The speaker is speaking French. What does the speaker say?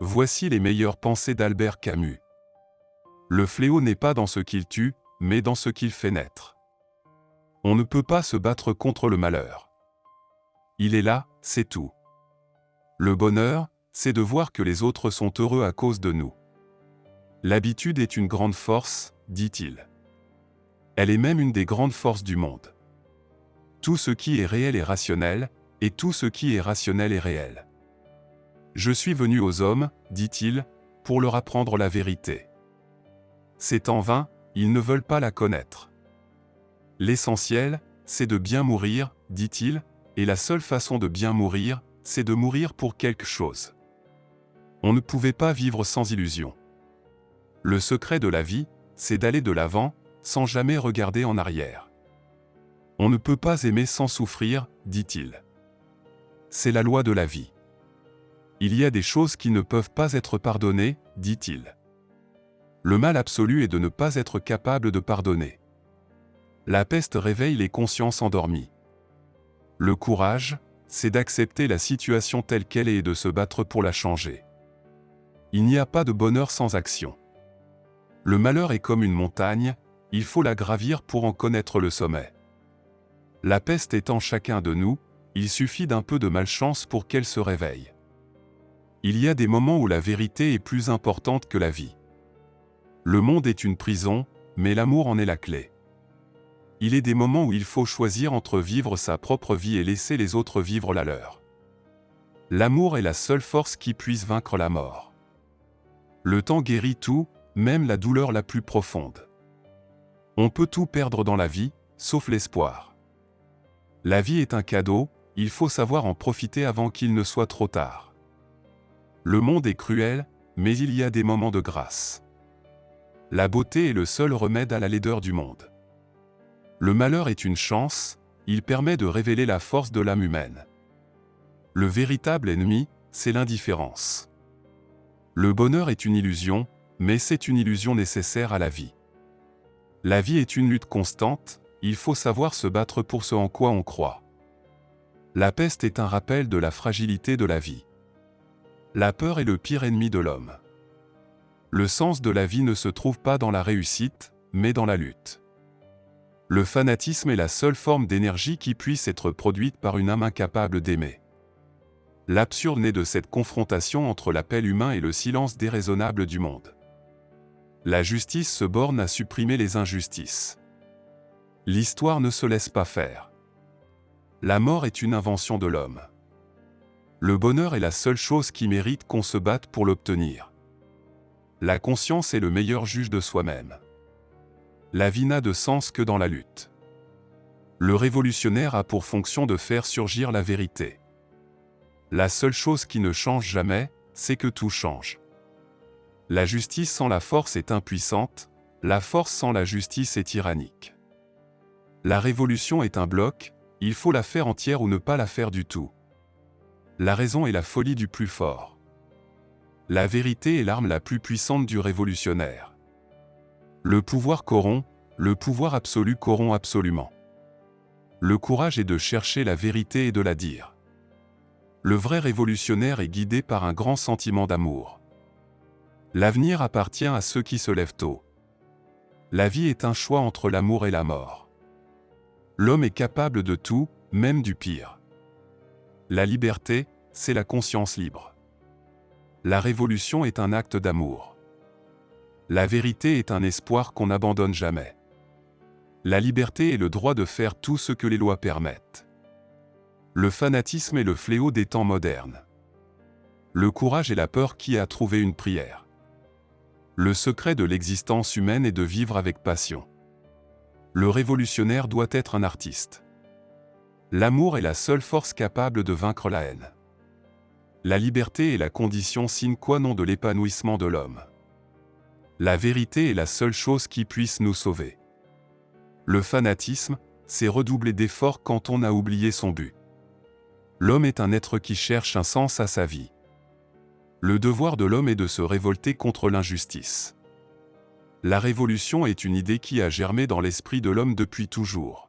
Voici les meilleures pensées d'Albert Camus. Le fléau n'est pas dans ce qu'il tue, mais dans ce qu'il fait naître. On ne peut pas se battre contre le malheur. Il est là, c'est tout. Le bonheur, c'est de voir que les autres sont heureux à cause de nous. L'habitude est une grande force, dit-il. Elle est même une des grandes forces du monde. Tout ce qui est réel est rationnel, et tout ce qui est rationnel est réel. Je suis venu aux hommes, dit-il, pour leur apprendre la vérité. C'est en vain, ils ne veulent pas la connaître. L'essentiel, c'est de bien mourir, dit-il, et la seule façon de bien mourir, c'est de mourir pour quelque chose. On ne pouvait pas vivre sans illusion. Le secret de la vie, c'est d'aller de l'avant, sans jamais regarder en arrière. On ne peut pas aimer sans souffrir, dit-il. C'est la loi de la vie. Il y a des choses qui ne peuvent pas être pardonnées, dit-il. Le mal absolu est de ne pas être capable de pardonner. La peste réveille les consciences endormies. Le courage, c'est d'accepter la situation telle qu'elle est et de se battre pour la changer. Il n'y a pas de bonheur sans action. Le malheur est comme une montagne, il faut la gravir pour en connaître le sommet. La peste est en chacun de nous, il suffit d'un peu de malchance pour qu'elle se réveille. Il y a des moments où la vérité est plus importante que la vie. Le monde est une prison, mais l'amour en est la clé. Il est des moments où il faut choisir entre vivre sa propre vie et laisser les autres vivre la leur. L'amour est la seule force qui puisse vaincre la mort. Le temps guérit tout, même la douleur la plus profonde. On peut tout perdre dans la vie, sauf l'espoir. La vie est un cadeau, il faut savoir en profiter avant qu'il ne soit trop tard. Le monde est cruel, mais il y a des moments de grâce. La beauté est le seul remède à la laideur du monde. Le malheur est une chance, il permet de révéler la force de l'âme humaine. Le véritable ennemi, c'est l'indifférence. Le bonheur est une illusion, mais c'est une illusion nécessaire à la vie. La vie est une lutte constante, il faut savoir se battre pour ce en quoi on croit. La peste est un rappel de la fragilité de la vie. La peur est le pire ennemi de l'homme. Le sens de la vie ne se trouve pas dans la réussite, mais dans la lutte. Le fanatisme est la seule forme d'énergie qui puisse être produite par une âme incapable d'aimer. L'absurde naît de cette confrontation entre l'appel humain et le silence déraisonnable du monde. La justice se borne à supprimer les injustices. L'histoire ne se laisse pas faire. La mort est une invention de l'homme. Le bonheur est la seule chose qui mérite qu'on se batte pour l'obtenir. La conscience est le meilleur juge de soi-même. La vie n'a de sens que dans la lutte. Le révolutionnaire a pour fonction de faire surgir la vérité. La seule chose qui ne change jamais, c'est que tout change. La justice sans la force est impuissante, la force sans la justice est tyrannique. La révolution est un bloc, il faut la faire entière ou ne pas la faire du tout. La raison est la folie du plus fort. La vérité est l'arme la plus puissante du révolutionnaire. Le pouvoir corrompt, le pouvoir absolu corrompt absolument. Le courage est de chercher la vérité et de la dire. Le vrai révolutionnaire est guidé par un grand sentiment d'amour. L'avenir appartient à ceux qui se lèvent tôt. La vie est un choix entre l'amour et la mort. L'homme est capable de tout, même du pire. La liberté, c'est la conscience libre. La révolution est un acte d'amour. La vérité est un espoir qu'on n'abandonne jamais. La liberté est le droit de faire tout ce que les lois permettent. Le fanatisme est le fléau des temps modernes. Le courage est la peur qui a trouvé une prière. Le secret de l'existence humaine est de vivre avec passion. Le révolutionnaire doit être un artiste. L'amour est la seule force capable de vaincre la haine. La liberté est la condition sine qua non de l'épanouissement de l'homme. La vérité est la seule chose qui puisse nous sauver. Le fanatisme, c'est redoubler d'efforts quand on a oublié son but. L'homme est un être qui cherche un sens à sa vie. Le devoir de l'homme est de se révolter contre l'injustice. La révolution est une idée qui a germé dans l'esprit de l'homme depuis toujours.